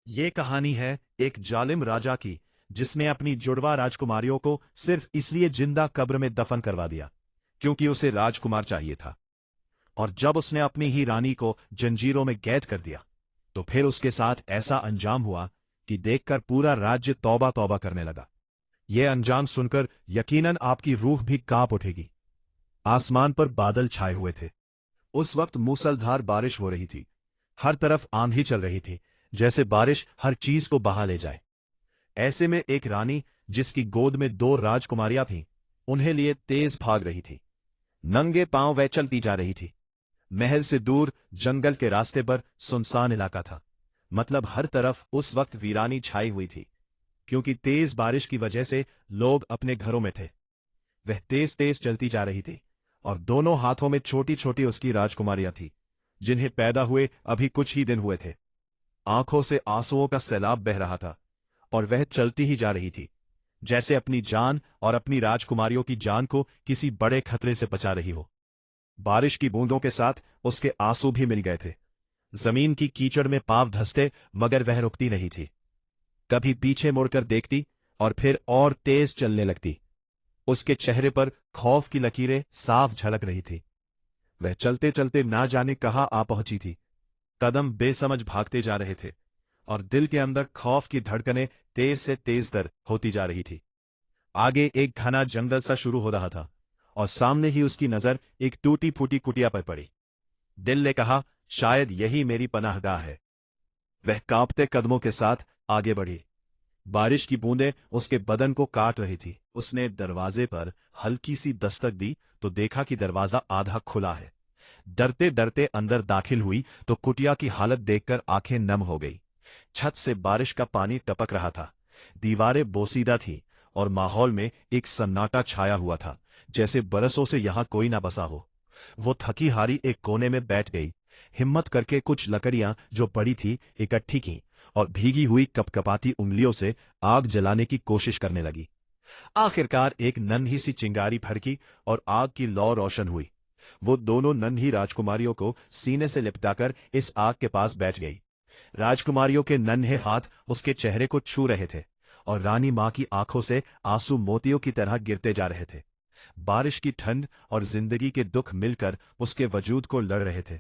ये कहानी है एक जालिम राजा की, जिसने अपनी जुड़वा राजकुमारियों को सिर्फ इसलिए जिंदा कब्र में दफन करवा दिया क्योंकि उसे राजकुमार चाहिए था। और जब उसने अपनी ही रानी को जंजीरों में कैद कर दिया तो फिर उसके साथ ऐसा अंजाम हुआ कि देखकर पूरा राज्य तौबा तौबा करने लगा। यह अंजाम सुनकर यकीनन आपकी रूह भी कांप उठेगी। आसमान पर बादल छाए हुए थे। उस वक्त मूसलधार बारिश हो रही थी। हर तरफ आंधी चल रही थी, जैसे बारिश हर चीज को बहा ले जाए। ऐसे में एक रानी, जिसकी गोद में दो राजकुमारियां थीं, उन्हें लिए तेज भाग रही थी। नंगे पांव वह चलती जा रही थी। महल से दूर जंगल के रास्ते पर सुनसान इलाका था। मतलब हर तरफ उस वक्त वीरानी छाई हुई थी, क्योंकि तेज बारिश की वजह से लोग अपने घरों में थे। वह तेज तेज चलती जा रही थी और दोनों हाथों में छोटी छोटी उसकी राजकुमारियां थीं, जिन्हें पैदा हुए अभी कुछ ही दिन हुए थे। आंखों से आंसुओं का सैलाब बह रहा था और वह चलती ही जा रही थी, जैसे अपनी जान और अपनी राजकुमारियों की जान को किसी बड़े खतरे से बचा रही हो। बारिश की बूंदों के साथ उसके आंसू भी मिल गए थे। जमीन की कीचड़ में पांव धंसते, मगर वह रुकती नहीं थी। कभी पीछे मुड़कर देखती और फिर और तेज चलने लगती। उसके चेहरे पर खौफ की लकीरें साफ झलक रही थी। वह चलते चलते ना जाने कहां आ पहुंची थी। कदम बेसमझ भागते जा रहे थे और दिल के अंदर खौफ की धड़कनें तेज से तेज दर होती जा रही थी। आगे एक घना जंगल सा शुरू हो रहा था और सामने ही उसकी नजर एक टूटी फूटी कुटिया पर पड़ी। दिल ने कहा, शायद यही मेरी पनाहगाह है। वह कांपते कदमों के साथ आगे बढ़ी। बारिश की बूंदें उसके बदन को काट रही थी। उसने दरवाजे पर हल्की सी दस्तक दी तो देखा कि दरवाजा आधा खुला है। डरते डरते अंदर दाखिल हुई तो कुटिया की हालत देखकर आंखें नम हो गई। छत से बारिश का पानी टपक रहा था। दीवारें बोसीदा थीं और माहौल में एक सन्नाटा छाया हुआ था, जैसे बरसों से यहां कोई ना बसा हो। वो थकी हारी एक कोने में बैठ गई। हिम्मत करके कुछ लकड़ियां जो पड़ी थी इकट्ठी की और भीगी हुई कपकपाती उंगलियों से आग जलाने की कोशिश करने लगी। आखिरकार एक नन्ही सी चिंगारी भड़की और आग की लौ रोशन हुई। वो दोनों नन्ही राजकुमारियों को सीने से लिपटाकर इस आग के पास बैठ गई। राजकुमारियों के नन्हे हाथ उसके चेहरे को छू रहे थे और रानी मां की आंखों से आंसू मोतियों की तरह गिरते जा रहे थे। बारिश की ठंड और जिंदगी के दुख मिलकर उसके वजूद को लड़ रहे थे।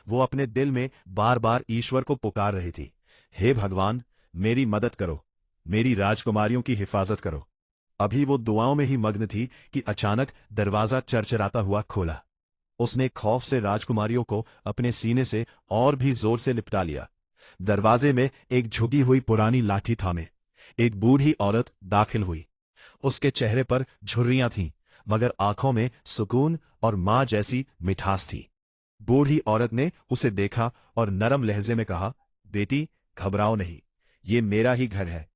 वो अपने दिल में बार बार ईश्वर को पुकार रही थी, हे भगवान, मेरी मदद करो, मेरी राजकुमारियों की हिफाजत करो। अभी वो दुआओं में ही मग्न थी कि अचानक दरवाजा चरचराता हुआ खोला। उसने खौफ से राजकुमारियों को अपने सीने से और भी जोर से लिपटा लिया। दरवाजे में एक झुकी हुई पुरानी लाठी थामे एक बूढ़ी औरत दाखिल हुई। उसके चेहरे पर झुर्रियां थीं, मगर आंखों में सुकून और मां जैसी मिठास थी। बूढ़ी औरत ने उसे देखा और नरम लहजे में कहा, बेटी, घबराओ नहीं, ये मेरा ही घर है।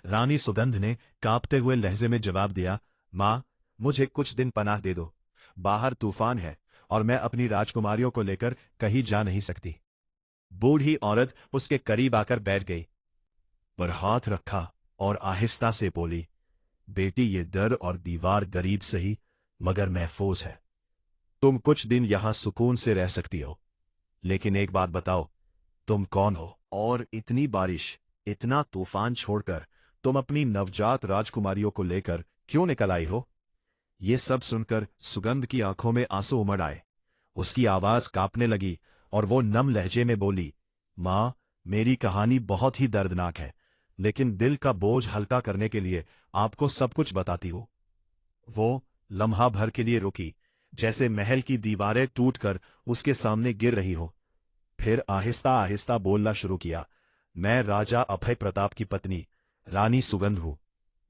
रानी सुगंध ने कांपते हुए लहजे में जवाब दिया, मां, मुझे कुछ दिन पनाह दे दो। बाहर तूफान है और मैं अपनी राजकुमारियों को लेकर कहीं जा नहीं सकती। बूढ़ी औरत उसके करीब आकर बैठ गई, पर हाथ रखा और आहिस्ता से बोली, बेटी, ये दर और दीवार गरीब सही मगर महफूज है। तुम कुछ दिन यहां सुकून से रह सकती हो, लेकिन एक बात बताओ, तुम कौन हो और इतनी बारिश, इतना तूफान छोड़कर तुम अपनी नवजात राजकुमारियों को लेकर क्यों निकल आई हो? ये सब सुनकर सुगंध की आंखों में आंसू उमड़ आए। उसकी आवाज कांपने लगी और वो नम लहजे में बोली, मां, मेरी कहानी बहुत ही दर्दनाक है, लेकिन दिल का बोझ हल्का करने के लिए आपको सब कुछ बताती हूं। वो लम्हा भर के लिए रुकी, जैसे महल की दीवारें टूटकर उसके सामने गिर रही हो। फिर आहिस्ता आहिस्ता बोलना शुरू किया, मैं राजा अभय प्रताप की पत्नी रानी सुगंध हूं।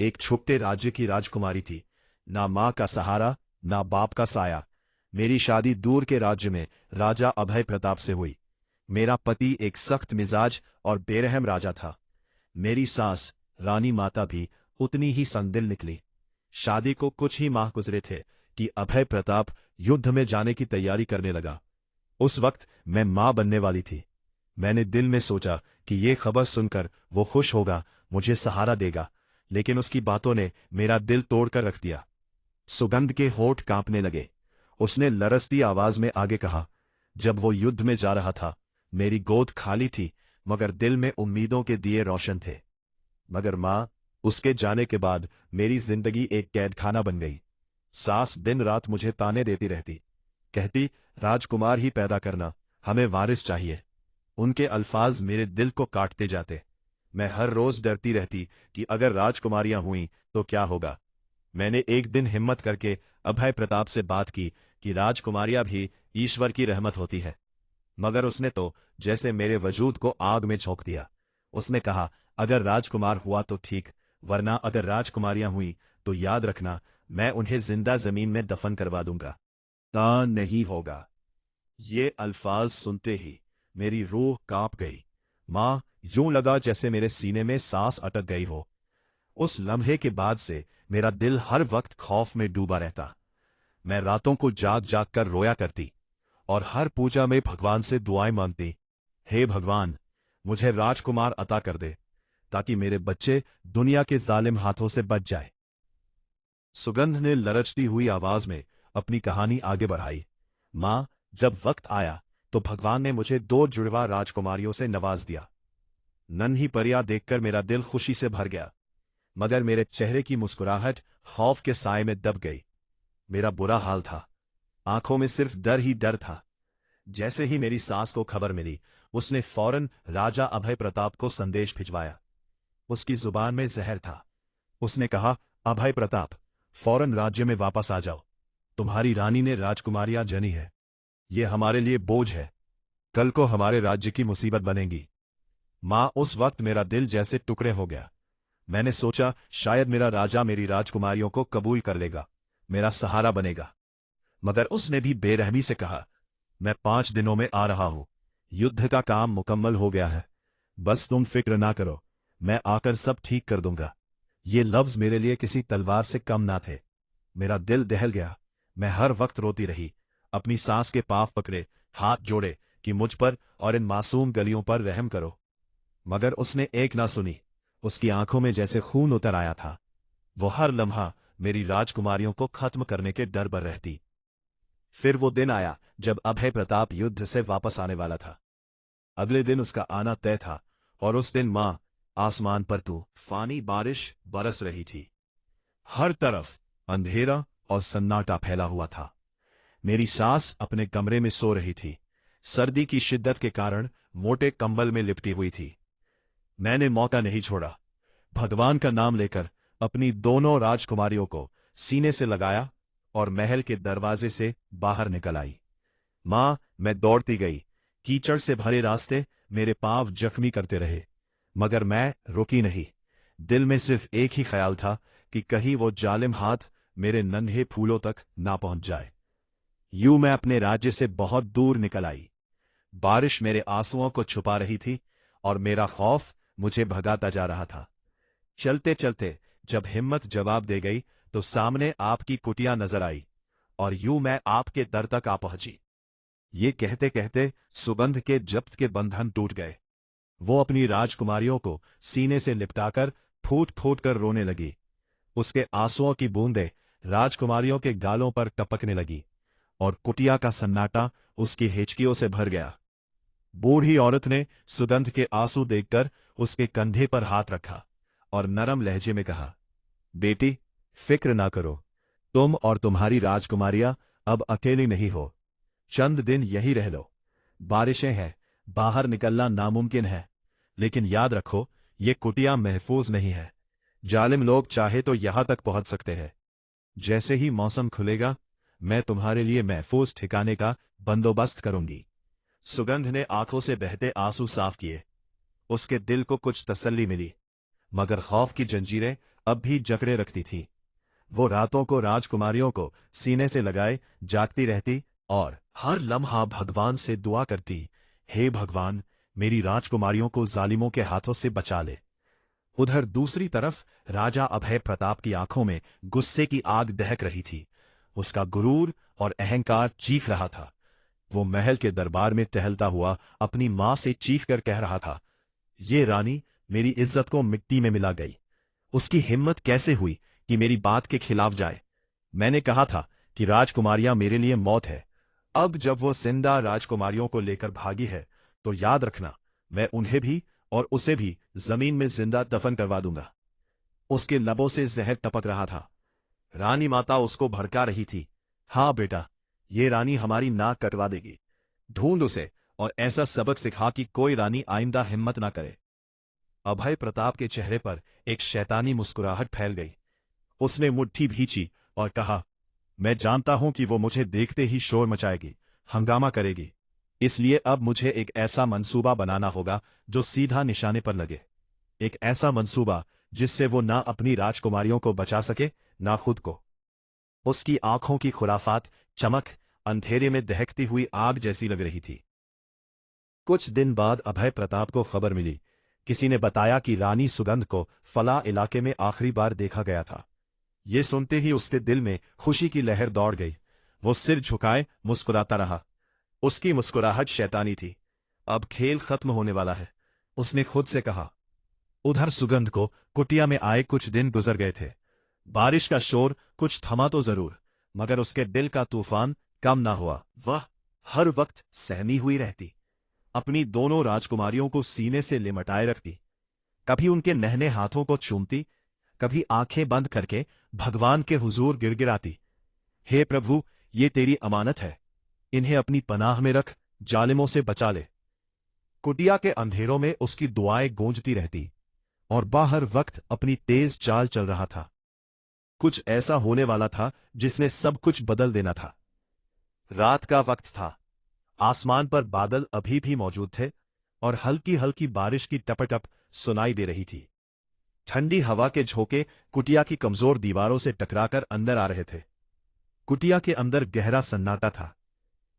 एक छुपते राज्य की राजकुमारी थी, ना मां का सहारा, ना बाप का साया। मेरी शादी दूर के राज्य में राजा अभय प्रताप से हुई। मेरा पति एक सख्त मिजाज और बेरहम राजा था। मेरी सास रानी माता भी उतनी ही संदिल निकली। शादी को कुछ ही माह गुजरे थे कि अभय प्रताप युद्ध में जाने की तैयारी करने लगा। उस वक्त मैं मां बनने वाली थी। मैंने दिल में सोचा कि ये खबर सुनकर वो खुश होगा, मुझे सहारा देगा, लेकिन उसकी बातों ने मेरा दिल तोड़कर रख दिया। सुगंध के होठ कांपने लगे। उसने लरसती आवाज में आगे कहा, जब वो युद्ध में जा रहा था, मेरी गोद खाली थी मगर दिल में उम्मीदों के दिए रोशन थे। मगर माँ, उसके जाने के बाद मेरी जिंदगी एक कैदखाना बन गई। सास दिन रात मुझे ताने देती रहती, कहती, राजकुमार ही पैदा करना, हमें वारिस चाहिए। उनके अल्फाज मेरे दिल को काटते जाते। मैं हर रोज डरती रहती कि अगर राजकुमारियां हुईं तो क्या होगा। मैंने एक दिन हिम्मत करके अभय प्रताप से बात की कि राजकुमारियां भी ईश्वर की रहमत होती है। मगर उसने तो जैसे मेरे वजूद को आग में झोंक दिया। उसने कहा, अगर राजकुमार हुआ तो ठीक, वरना अगर राजकुमारियां हुई तो याद रखना, मैं उन्हें जिंदा जमीन में दफन करवा दूंगा। ता नहीं होगा। ये अल्फाज सुनते ही मेरी रूह कांप गई। मां, यूं लगा जैसे मेरे सीने में सांस अटक गई हो। उस लम्हे के बाद से मेरा दिल हर वक्त खौफ में डूबा रहता। मैं रातों को जाग जाग कर रोया करती और हर पूजा में भगवान से दुआएं मांगती, हे भगवान, मुझे राजकुमार अता कर दे, ताकि मेरे बच्चे दुनिया के जालिम हाथों से बच जाए। सुगंध ने लरचती हुई आवाज में अपनी कहानी आगे बढ़ाई। मां, जब वक्त आया तो भगवान ने मुझे 2 जुड़वा राजकुमारियों से नवाज दिया। नन्ही परियां देखकर मेरा दिल खुशी से भर गया, मगर मेरे चेहरे की मुस्कुराहट खौफ के साए में दब गई। मेरा बुरा हाल था, आंखों में सिर्फ डर ही डर था। जैसे ही मेरी सास को खबर मिली, उसने फौरन राजा अभय प्रताप को संदेश भिजवाया। उसकी जुबान में जहर था। उसने कहा, अभय प्रताप, फौरन राज्य में वापस आ जाओ। तुम्हारी रानी ने राजकुमारियां जनी है। ये हमारे लिए बोझ है, कल को हमारे राज्य की मुसीबत बनेगी। मां, उस वक्त मेरा दिल जैसे टुकड़े हो गया। मैंने सोचा शायद मेरा राजा मेरी राजकुमारियों को कबूल कर लेगा, मेरा सहारा बनेगा। मगर उसने भी बेरहमी से कहा, मैं 5 दिनों में आ रहा हूं, युद्ध का काम मुकम्मल हो गया है, बस तुम फिक्र ना करो, मैं आकर सब ठीक कर दूंगा। ये लफ्ज मेरे लिए किसी तलवार से कम ना थे। मेरा दिल दहल गया। मैं हर वक्त रोती रही, अपनी सास के पांव पकड़े, हाथ जोड़े कि मुझ पर और इन मासूम गलियों पर रहम करो। मगर उसने एक ना सुनी। उसकी आंखों में जैसे खून उतर आया था। वो हर लम्हा मेरी राजकुमारियों को खत्म करने के डर पर रहती। फिर वो दिन आया जब अभय प्रताप युद्ध से वापस आने वाला था। अगले दिन उसका आना तय था, और उस दिन मां, आसमान पर तूफानी बारिश बरस रही थी। हर तरफ अंधेरा और सन्नाटा फैला हुआ था। मेरी सास अपने कमरे में सो रही थी, सर्दी की शिद्दत के कारण मोटे कंबल में लिपटी हुई थी। मैंने मौका नहीं छोड़ा। भगवान का नाम लेकर अपनी दोनों राजकुमारियों को सीने से लगाया और महल के दरवाजे से बाहर निकल आई। मां, मैं दौड़ती गई। कीचड़ से भरे रास्ते मेरे पांव जख्मी करते रहे, मगर मैं रुकी नहीं। दिल में सिर्फ एक ही ख्याल था कि कहीं वो जालिम हाथ मेरे नन्हे फूलों तक ना पहुंच जाए। यूं मैं अपने राज्य से बहुत दूर निकल आई। बारिश मेरे आंसुओं को छुपा रही थी और मेरा खौफ मुझे भगाता जा रहा था। चलते चलते जब हिम्मत जवाब दे गई तो सामने आपकी कुटिया नजर आई, और यूं मैं आपके दर तक आ पहुंची। ये कहते कहते सुगंध के जब्त के बंधन टूट गए। वो अपनी राजकुमारियों को सीने से लिपटाकर फूट फूट कर रोने लगी। उसके आंसुओं की बूंदें राजकुमारियों के गालों पर टपकने लगी, और कुटिया का सन्नाटा उसकी हिचकियों से भर गया। बूढ़ी औरत ने सुगंध के आंसू देखकर उसके कंधे पर हाथ रखा और नरम लहजे में कहा, बेटी, फिक्र ना करो, तुम और तुम्हारी राजकुमारियां अब अकेली नहीं हो। चंद दिन यही रह लो। बारिशें हैं, बाहर निकलना नामुमकिन है, लेकिन याद रखो, ये कुटिया महफूज नहीं है। जालिम लोग चाहे तो यहां तक पहुंच सकते हैं। जैसे ही मौसम खुलेगा, मैं तुम्हारे लिए महफूज ठिकाने का बंदोबस्त करूंगी। सुगंध ने आंखों से बहते आंसू साफ किए। उसके दिल को कुछ तसल्ली मिली, मगर खौफ की जंजीरें अब भी जकड़े रखती थीं। वो रातों को राजकुमारियों को सीने से लगाए जागती रहती और हर लम्हा भगवान से दुआ करती, हे भगवान, मेरी राजकुमारियों को जालिमों के हाथों से बचा ले। उधर दूसरी तरफ राजा अभय प्रताप की आंखों में गुस्से की आग दहक रही थी। उसका गुरूर और अहंकार चीख रहा था। वो महल के दरबार में टहलता हुआ अपनी मां से चीख कर कह रहा था, ये रानी मेरी इज्जत को मिट्टी में मिला गई। उसकी हिम्मत कैसे हुई कि मेरी बात के खिलाफ जाए। मैंने कहा था कि राजकुमारियां मेरे लिए मौत है। अब जब वो जिंदा राजकुमारियों को लेकर भागी है, तो याद रखना, मैं उन्हें भी और उसे भी जमीन में जिंदा दफन करवा दूंगा। उसके लबों से जहर टपक रहा था। रानी माता उसको भड़का रही थी। हाँ बेटा, ये रानी हमारी नाक कटवा देगी। ढूंढ उसे और ऐसा सबक सिखा कि कोई रानी आइंदा हिम्मत ना करे। अभय प्रताप के चेहरे पर एक शैतानी मुस्कुराहट फैल गई। उसने मुट्ठी भींची और कहा, मैं जानता हूं कि वो मुझे देखते ही शोर मचाएगी, हंगामा करेगी। इसलिए अब मुझे एक ऐसा मंसूबा बनाना होगा जो सीधा निशाने पर लगे। एक ऐसा मंसूबा जिससे वो ना अपनी राजकुमारियों को बचा सके, ना खुद को। उसकी आंखों की खुराफात चमक अंधेरे में दहकती हुई आग जैसी लग रही थी। कुछ दिन बाद अभय प्रताप को खबर मिली। किसी ने बताया कि रानी सुगंध को फला इलाके में आखिरी बार देखा गया था। ये सुनते ही उसके दिल में खुशी की लहर दौड़ गई। वो सिर झुकाए मुस्कुराता रहा। उसकी मुस्कुराहट शैतानी थी। अब खेल खत्म होने वाला है, उसने खुद से कहा। उधर सुगंध को कुटिया में आए कुछ दिन गुजर गए थे। बारिश का शोर कुछ थमा तो जरूर, मगर उसके दिल का तूफान कम ना हुआ। वह हर वक्त सहमी हुई रहती, अपनी दोनों राजकुमारियों को सीने से लिमटाए रखती, कभी उनके नन्हे हाथों को चूमती, कभी आंखें बंद करके भगवान के हुजूर गिड़गिड़ाती, हे प्रभु, ये तेरी अमानत है, इन्हें अपनी पनाह में रख, जालिमों से बचा ले। कुटिया के अंधेरों में उसकी दुआएं गूंजती रहती और बाहर वक्त अपनी तेज चाल चल रहा था। कुछ ऐसा होने वाला था जिसने सब कुछ बदल देना था। रात का वक्त था। आसमान पर बादल अभी भी मौजूद थे और हल्की हल्की बारिश की टपटप सुनाई दे रही थी। ठंडी हवा के झोंके कुटिया की कमजोर दीवारों से टकराकर अंदर आ रहे थे। कुटिया के अंदर गहरा सन्नाटा था।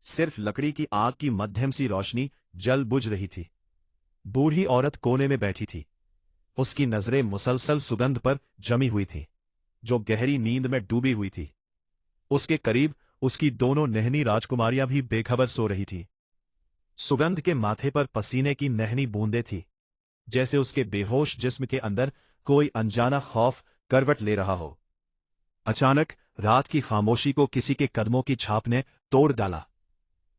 सिर्फ लकड़ी की आग की मध्यम सी रोशनी जल बुझ रही थी। बूढ़ी औरत कोने में बैठी थी। उसकी नजरें मुसलसल सुगंध पर जमी हुई थीं, जो गहरी नींद में डूबी हुई थी। उसके करीब उसकी दोनों नन्ही राजकुमारियां भी बेखबर सो रही थीं। सुगंध के माथे पर पसीने की नन्ही बूंदें थीं, जैसे उसके बेहोश जिस्म के अंदर कोई अनजाना खौफ करवट ले रहा हो। अचानक रात की खामोशी को किसी के कदमों की छाप ने तोड़ डाला।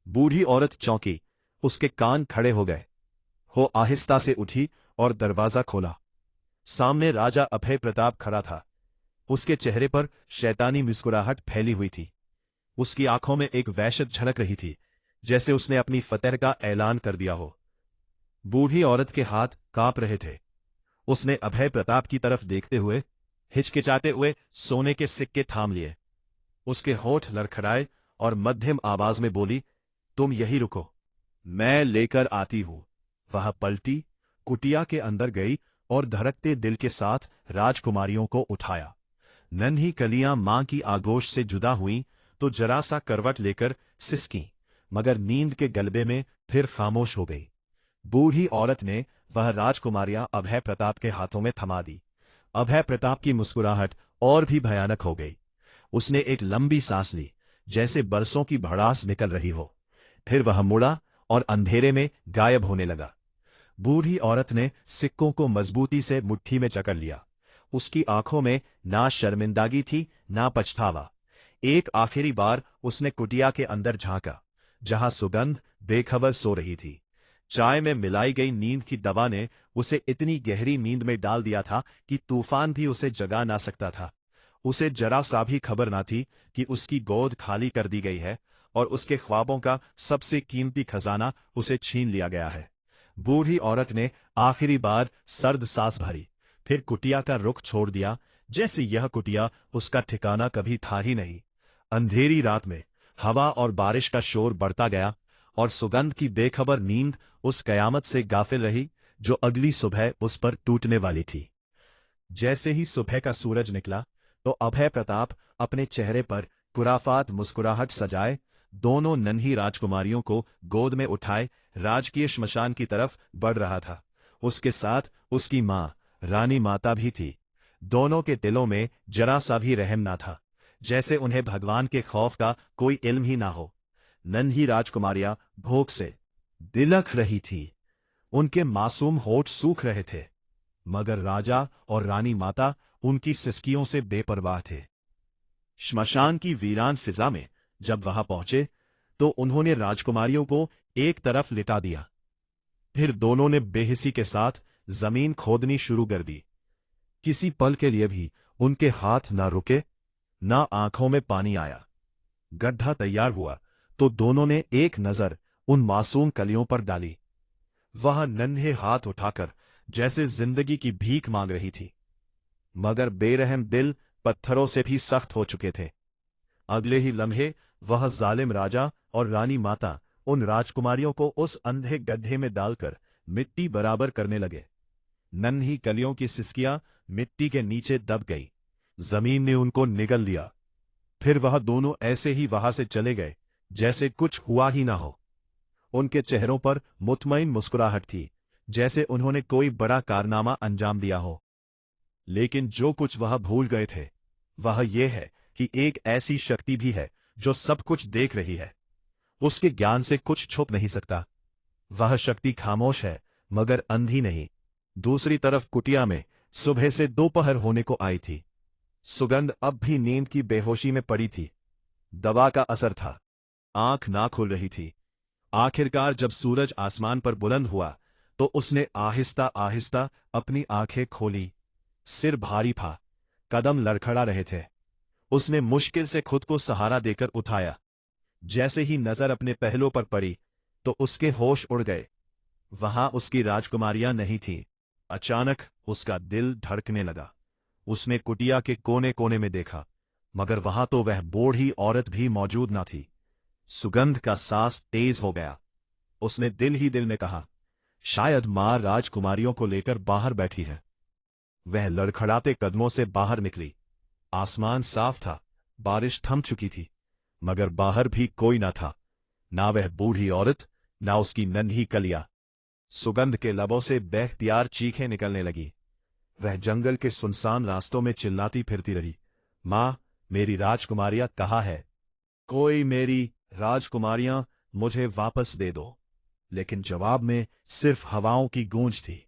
बूढ़ी औरत चौंकी, उसके कान खड़े हो गए। वो आहिस्ता से उठी और दरवाजा खोला। सामने राजा अभय प्रताप खड़ा था। उसके चेहरे पर शैतानी मुस्कुराहट फैली हुई थी। उसकी आंखों में एक वहशत झलक रही थी, जैसे उसने अपनी फतह का ऐलान कर दिया हो। बूढ़ी औरत के हाथ कांप रहे थे। उसने अभय प्रताप की तरफ देखते हुए हिचकिचाते हुए सोने के सिक्के थाम लिए। उसके होठ लड़खड़ाए और मध्यम आवाज में बोली, तुम यही रुको, मैं लेकर आती हूं। वह पलटी, कुटिया के अंदर गई और धड़कते दिल के साथ राजकुमारियों को उठाया। नन्ही कलियां मां की आगोश से जुदा हुईं तो जरा सा करवट लेकर सिसकीं, मगर नींद के गलबे में फिर खामोश हो गई। बूढ़ी औरत ने वह राजकुमारियां अभय प्रताप के हाथों में थमा दी। अभय प्रताप की मुस्कुराहट और भी भयानक हो गई। उसने एक लंबी सांस ली, जैसे बरसों की भड़ास निकल रही हो। फिर वह मुड़ा और अंधेरे में गायब होने लगा। बूढ़ी औरत ने सिक्कों को मजबूती से मुट्ठी में जकड़ लिया। उसकी आंखों में ना शर्मिंदागी थी, ना पछतावा। एक आखिरी बार उसने कुटिया के अंदर झांका, जहां सुगंध बेखबर सो रही थी। चाय में मिलाई गई नींद की दवा ने उसे इतनी गहरी नींद में डाल दिया था कि तूफान भी उसे जगा ना सकता था। उसे जरा सा भी खबर ना थी कि उसकी गोद खाली कर दी गई है और उसके ख्वाबों का सबसे कीमती खजाना उसे छीन लिया गया है। बूढ़ी औरत ने आखिरी बार सर्द सांस भरी, फिर कुटिया का रुख छोड़ दिया, जैसे यह कुटिया उसका ठिकाना कभी था ही नहीं। अंधेरी रात में हवा और बारिश का शोर बढ़ता गया और सुगंध की बेखबर नींद उस कयामत से गाफिल रही जो अगली सुबह उस पर टूटने वाली थी। जैसे ही सुबह का सूरज निकला तो अभय प्रताप अपने चेहरे पर कुराफात मुस्कुराहट सजाए दोनों नन्ही राजकुमारियों को गोद में उठाए राजकीय श्मशान की तरफ बढ़ रहा था। उसके साथ उसकी मां रानी माता भी थी। दोनों के दिलों में जरा सा भी रहम ना था, जैसे उन्हें भगवान के खौफ का कोई इल्म ही ना हो। नन्ही राजकुमारियां भूख से दिलख रही थी। उनके मासूम होठ सूख रहे थे, मगर राजा और रानी माता उनकी सिसकियों से बेपरवाह थे। श्मशान की वीरान फिजा में जब वहां पहुंचे तो उन्होंने राजकुमारियों को एक तरफ लिटा दिया। फिर दोनों ने बेहिसी के साथ जमीन खोदनी शुरू कर दी। किसी पल के लिए भी उनके हाथ ना रुके, ना आंखों में पानी आया। गड्ढा तैयार हुआ तो दोनों ने एक नजर उन मासूम कलियों पर डाली। वह नन्हे हाथ उठाकर जैसे जिंदगी की भीख मांग रही थी, मगर बेरहम दिल पत्थरों से भी सख्त हो चुके थे। अगले ही लम्हे वह जालिम राजा और रानी माता उन राजकुमारियों को उस अंधे गड्ढे में डालकर मिट्टी बराबर करने लगे। नन्ही कलियों की सिसकियां मिट्टी के नीचे दब गई। जमीन ने उनको निगल लिया। फिर वह दोनों ऐसे ही वहां से चले गए जैसे कुछ हुआ ही ना हो। उनके चेहरों पर मुतमईन मुस्कुराहट थी, जैसे उन्होंने कोई बड़ा कारनामा अंजाम दिया हो। लेकिन जो कुछ वह भूल गए थे वह ये है कि एक ऐसी शक्ति भी है जो सब कुछ देख रही है। उसके ज्ञान से कुछ छुप नहीं सकता। वह शक्ति खामोश है मगर अंधी नहीं। दूसरी तरफ कुटिया में सुबह से दोपहर होने को आई थी। सुगंध अब भी नींद की बेहोशी में पड़ी थी। दवा का असर था। आंख ना खुल रही थी। आखिरकार जब सूरज आसमान पर बुलंद हुआ तो उसने आहिस्ता आहिस्ता अपनी आंखें खोली। सिर भारी था, कदम लड़खड़ा रहे थे। उसने मुश्किल से खुद को सहारा देकर उठाया। जैसे ही नजर अपने पहलों पर पड़ी तो उसके होश उड़ गए। वहां उसकी राजकुमारियां नहीं थीं। अचानक उसका दिल धड़कने लगा। उसने कुटिया के कोने कोने में देखा, मगर वहां तो वह बूढ़ी औरत भी मौजूद न थी। सुगंध का सांस तेज हो गया। उसने दिल ही दिल में कहा, शायद मां राजकुमारियों को लेकर बाहर बैठी है। वह लड़खड़ाते कदमों से बाहर निकली। आसमान साफ था, बारिश थम चुकी थी, मगर बाहर भी कोई न था। ना वह बूढ़ी औरत, ना उसकी नन्ही कलिया। सुगंध के लबों से बेख्तियार चीखें निकलने लगी। वह जंगल के सुनसान रास्तों में चिल्लाती फिरती रही, मां, मेरी राजकुमारियां कहाँ है? कोई मेरी राजकुमारियां मुझे वापस दे दो। लेकिन जवाब में सिर्फ हवाओं की गूंज थी।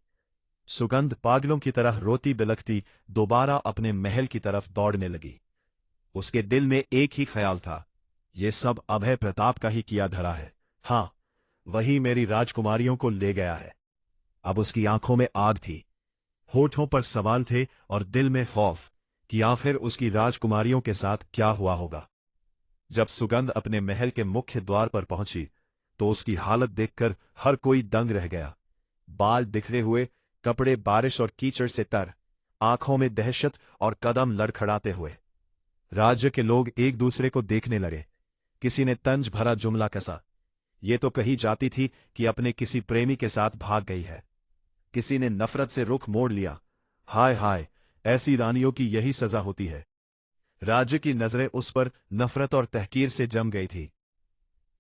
सुगंध पागलों की तरह रोती बिलखती दोबारा अपने महल की तरफ दौड़ने लगी। उसके दिल में एक ही ख्याल था, ये सब अभय प्रताप का ही किया धरा है। हां, वही मेरी राजकुमारियों को ले गया है। अब उसकी आंखों में आग थी, होठों पर सवाल थे और दिल में खौफ कि आखिर उसकी राजकुमारियों के साथ क्या हुआ होगा। जब सुगंध अपने महल के मुख्य द्वार पर पहुंची तो उसकी हालत देखकर हर कोई दंग रह गया। बाल बिखरे हुए, कपड़े बारिश और कीचड़ से तर, आंखों में दहशत और कदम लड़खड़ाते हुए। राज्य के लोग एक दूसरे को देखने लगे। किसी ने तंज भरा जुमला कसा, ये तो कही जाती थी कि अपने किसी प्रेमी के साथ भाग गई है। किसी ने नफरत से रुख मोड़ लिया, हाय हाय, ऐसी रानियों की यही सजा होती है। राज्य की नजरें उस पर नफरत और तहकीर से जम गई थी।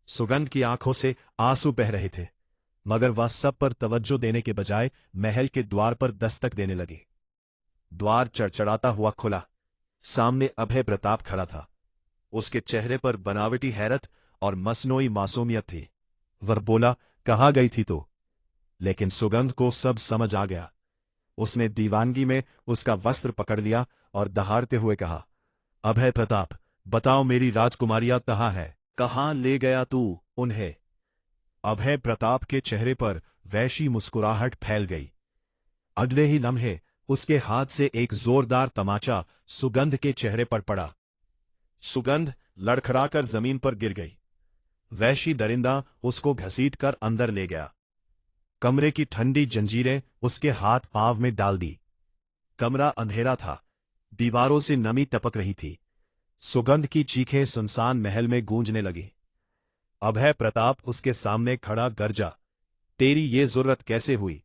सुगंध की आंखों से आंसू बह रहे थे, मगर वह सब पर तवज्जो देने के बजाय महल के द्वार पर दस्तक देने लगी। द्वार चड़चड़ाता हुआ खुला। सामने अभय प्रताप खड़ा था। उसके चेहरे पर बनावटी हैरत और मसनोई मासूमियत थी। वह बोला, कहाँ गई थी तो? लेकिन सुगंध को सब समझ आ गया। उसने दीवानगी में उसका वस्त्र पकड़ लिया और दहाड़ते हुए कहा, अभय प्रताप, बताओ मेरी राजकुमारियां कहाँ है? कहाँ ले गया तू उन्हें? अभय प्रताप के चेहरे पर वैसी मुस्कुराहट फैल गई। अगले ही लम्हे उसके हाथ से एक जोरदार तमाचा सुगंध के चेहरे पर पड़ा। सुगंध लड़खड़ाकर जमीन पर गिर गई। वैशी दरिंदा उसको घसीटकर अंदर ले गया। कमरे की ठंडी जंजीरें उसके हाथ पांव में डाल दी। कमरा अंधेरा था, दीवारों से नमी टपक रही थी। सुगंध की चीखें सुनसान महल में गूंजने लगी। अभय प्रताप उसके सामने खड़ा गरजा, तेरी ये जुर्रत कैसे हुई?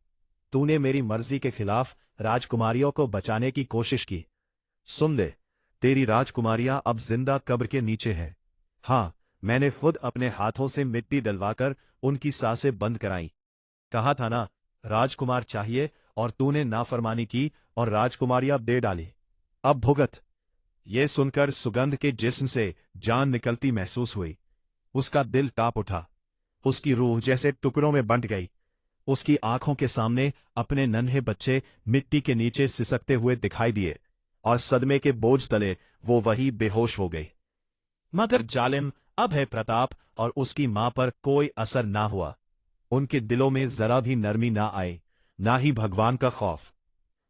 तूने मेरी मर्जी के खिलाफ राजकुमारियों को बचाने की कोशिश की। सुन ले, तेरी राजकुमारियां अब जिंदा कब्र के नीचे हैं। हां, मैंने खुद अपने हाथों से मिट्टी डलवाकर उनकी सांसें बंद कराई। कहा था ना, राजकुमार चाहिए, और तूने नाफरमानी की और राजकुमारियां दे डाली। अब भुगत। ये सुनकर सुगंध के जिस्म से जान निकलती महसूस हुई। उसका दिल कांप उठा। उसकी रूह जैसे टुकड़ों में बंट गई। उसकी आंखों के सामने अपने नन्हे बच्चे मिट्टी के नीचे सिसकते हुए दिखाई दिए, और सदमे के बोझ तले वो वही बेहोश हो गई। मगर जालिम अभय प्रताप और उसकी मां पर कोई असर ना हुआ। उनके दिलों में जरा भी नरमी ना आई, ना ही भगवान का खौफ।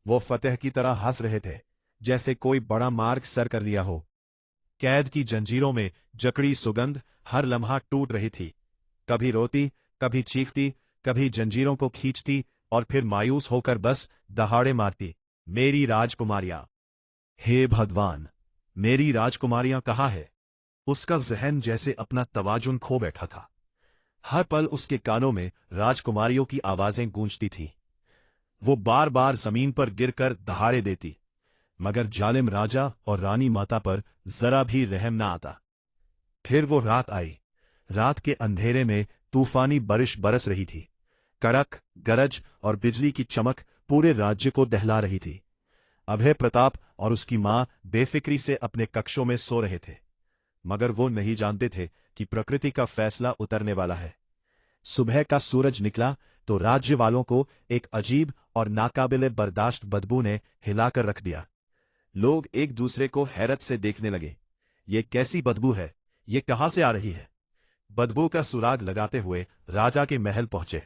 वो फतेह की तरह हंस रहे थे, जैसे कोई बड़ा मार्ग सर कर लिया हो। कैद की जंजीरों में जकड़ी सुगंध हर लम्हा टूट रही थी, कभी रोती, कभी चीखती, कभी जंजीरों को खींचती और फिर मायूस होकर बस दहाड़े मारती। मेरी राजकुमारियां, हे भगवान, मेरी राजकुमारियां कहाँ है? उसका जहन जैसे अपना तवाजुन खो बैठा था। हर पल उसके कानों में राजकुमारियों की आवाजें गूंजती थीं। वो बार बार जमीन पर गिरकर दहाड़े देती, मगर जालिम राजा और रानी माता पर जरा भी रहम न आता। फिर वो रात आई। रात के अंधेरे में तूफानी बारिश बरस रही थी। कड़क, गरज और बिजली की चमक पूरे राज्य को दहला रही थी। अभय प्रताप और उसकी मां बेफिक्री से अपने कक्षों में सो रहे थे, मगर वो नहीं जानते थे कि प्रकृति का फैसला उतरने वाला है। सुबह का सूरज निकला तो राज्य वालों को एक अजीब और नाकाबिले बर्दाश्त बदबू ने हिलाकर रख दिया। लोग एक दूसरे को हैरत से देखने लगे। ये कैसी बदबू है? ये कहां से आ रही है? बदबू का सुराग लगाते हुए राजा के महल पहुंचे।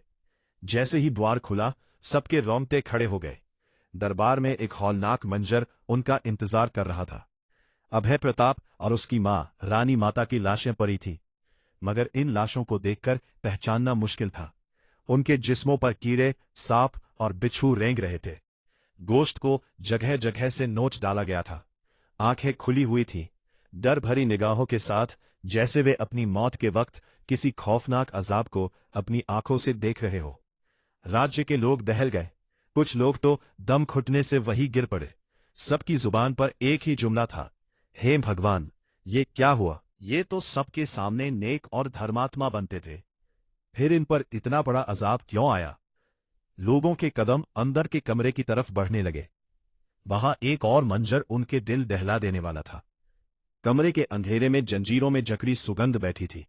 जैसे ही द्वार खुला, सबके रोंगटे खड़े हो गए। दरबार में एक हौलनाक मंजर उनका इंतजार कर रहा था। अभय प्रताप और उसकी मां रानी माता की लाशें पड़ी थीं, मगर इन लाशों को देखकर पहचानना मुश्किल था। उनके जिस्मों पर कीड़े, सांप और बिच्छू रेंग रहे थे। गोश्त को जगह जगह से नोच डाला गया था। आंखें खुली हुई थीं, डर भरी निगाहों के साथ, जैसे वे अपनी मौत के वक्त किसी खौफनाक अजाब को अपनी आंखों से देख रहे हो। राज्य के लोग दहल गए। कुछ लोग तो दम घुटने से वहीं गिर पड़े। सबकी जुबान पर एक ही जुमला था, हे भगवान, ये क्या हुआ? ये तो सबके सामने नेक और धर्मात्मा बनते थे, फिर इन पर इतना बड़ा अजाब क्यों आया? लोगों के कदम अंदर के कमरे की तरफ बढ़ने लगे। वहां एक और मंजर उनके दिल दहला देने वाला था। कमरे के अंधेरे में जंजीरों में जकड़ी सुगंध बैठी थी।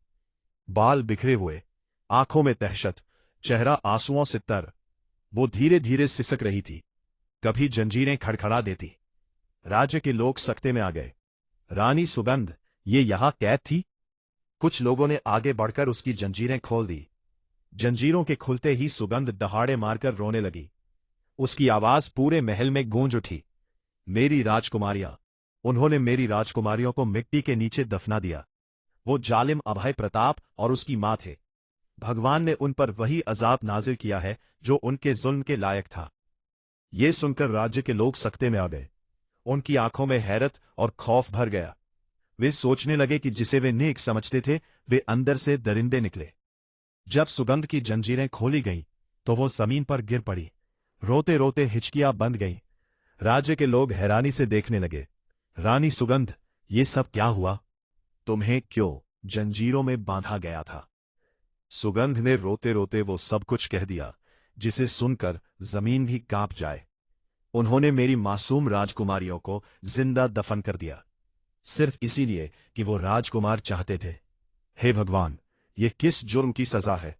बाल बिखरे हुए, आंखों में दहशत, चेहरा आंसुओं से तर। वो धीरे धीरे सिसक रही थी, कभी जंजीरें खड़खड़ा देती। राज्य के लोग सकते में आ गए। रानी सुगंध, ये यहां कैद थी? कुछ लोगों ने आगे बढ़कर उसकी जंजीरें खोल दी। जंजीरों के खुलते ही सुगंध दहाड़े मारकर रोने लगी। उसकी आवाज पूरे महल में गूंज उठी, मेरी राजकुमारियां! उन्होंने मेरी राजकुमारियों को मिट्टी के नीचे दफना दिया। वो जालिम अभय प्रताप और उसकी मां थे। भगवान ने उन पर वही अजाब नाजिल किया है जो उनके जुल्म के लायक था। ये सुनकर राज्य के लोग सकते में आ गए। उनकी आंखों में हैरत और खौफ भर गया। वे सोचने लगे कि जिसे वे नेक समझते थे, वे अंदर से दरिंदे निकले। जब सुगंध की जंजीरें खोली गईं, तो वो जमीन पर गिर पड़ी। रोते रोते हिचकियां बंद गईं। राज्य के लोग हैरानी से देखने लगे। रानी सुगंध, ये सब क्या हुआ? तुम्हें क्यों जंजीरों में बांधा गया था? सुगंध ने रोते रोते वो सब कुछ कह दिया, जिसे सुनकर जमीन भी कांप जाए। उन्होंने मेरी मासूम राजकुमारियों को जिंदा दफन कर दिया, सिर्फ इसीलिए कि वो राजकुमार चाहते थे। हे भगवान, ये किस जुर्म की सजा है?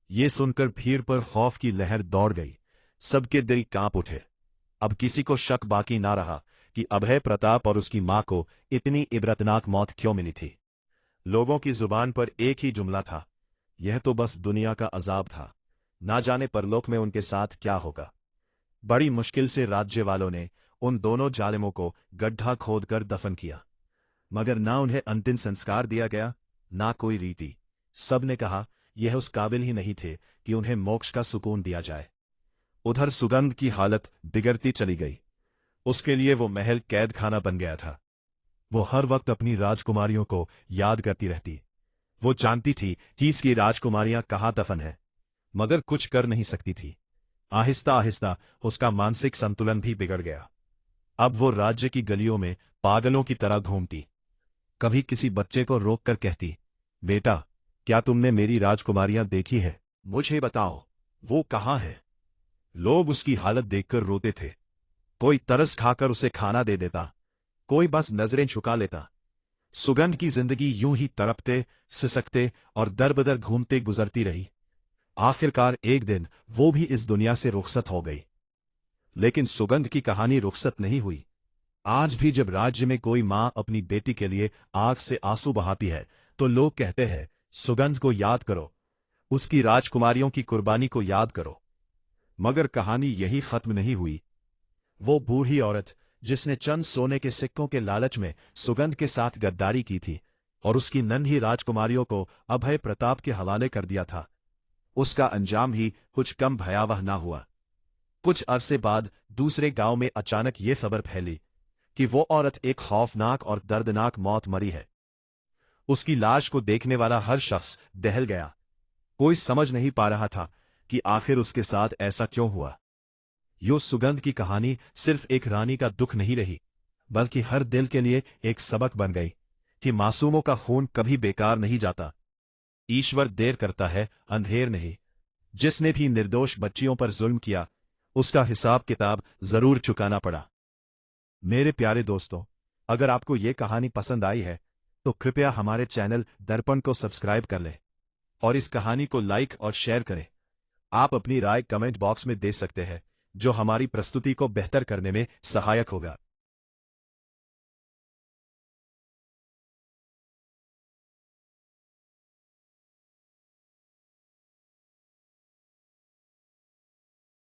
ये सुनकर भीड़ पर खौफ की लहर दौड़ गई। सबके दिल कांप उठे। अब किसी को शक बाकी ना रहा कि अभय प्रताप और उसकी मां को इतनी इबरतनाक मौत क्यों मिली थी। लोगों की जुबान पर एक ही जुमला था, यह तो बस दुनिया का अजाब था, ना जाने परलोक में उनके साथ क्या होगा। बड़ी मुश्किल से राज्य वालों ने उन दोनों जालिमों को गड्ढा खोदकर दफन किया, मगर ना उन्हें अंतिम संस्कार दिया गया, ना कोई रीति। सब ने कहा यह उस काबिल ही नहीं थे कि उन्हें मोक्ष का सुकून दिया जाए। उधर सुगंध की हालत बिगड़ती चली गई। उसके लिए वो महल कैद खाना बन गया था। वो हर वक्त अपनी राजकुमारियों को याद करती रहती। वो जानती थी कि इसकी राजकुमारियां कहाँ दफन है, मगर कुछ कर नहीं सकती थी। आहिस्ता आहिस्ता उसका मानसिक संतुलन भी बिगड़ गया। अब वो राज्य की गलियों में पागलों की तरह घूमती। कभी किसी बच्चे को रोककर कहती, बेटा, क्या तुमने मेरी राजकुमारियां देखी है? मुझे बताओ, वो कहाँ है? लोग उसकी हालत देखकर रोते थे। कोई तरस खाकर उसे खाना दे देता, कोई बस नजरें झुका लेता। सुगंध की जिंदगी यूं ही तड़पते, सिसकते और दरबदर घूमते गुजरती रही। आखिरकार एक दिन वो भी इस दुनिया से रुखसत हो गई। लेकिन सुगंध की कहानी रुखसत नहीं हुई। आज भी जब राज्य में कोई मां अपनी बेटी के लिए आंख से आंसू बहाती है, तो लोग कहते हैं, सुगंध को याद करो, उसकी राजकुमारियों की कुर्बानी को याद करो। मगर कहानी यही खत्म नहीं हुई। वो बूढ़ी औरत जिसने चंद सोने के सिक्कों के लालच में सुगंध के साथ गद्दारी की थी और उसकी नन्ही राजकुमारियों को अभय प्रताप के हवाले कर दिया था, उसका अंजाम ही कुछ कम भयावह ना हुआ। कुछ अरसे बाद दूसरे गांव में अचानक ये खबर फैली कि वो औरत एक खौफनाक और दर्दनाक मौत मरी है। उसकी लाश को देखने वाला हर शख्स दहल गया। कोई समझ नहीं पा रहा था कि आखिर उसके साथ ऐसा क्यों हुआ। यो सुगंध की कहानी सिर्फ एक रानी का दुख नहीं रही, बल्कि हर दिल के लिए एक सबक बन गई कि मासूमों का खून कभी बेकार नहीं जाता। ईश्वर देर करता है, अंधेर नहीं। जिसने भी निर्दोष बच्चियों पर जुल्म किया, उसका हिसाब किताब जरूर चुकाना पड़ा। मेरे प्यारे दोस्तों, अगर आपको ये कहानी पसंद आई है तो कृपया हमारे चैनल दर्पण को सब्सक्राइब कर लें और इस कहानी को लाइक और शेयर करें। आप अपनी राय कमेंट बॉक्स में दे सकते हैं, जो हमारी प्रस्तुति को बेहतर करने में सहायक होगा।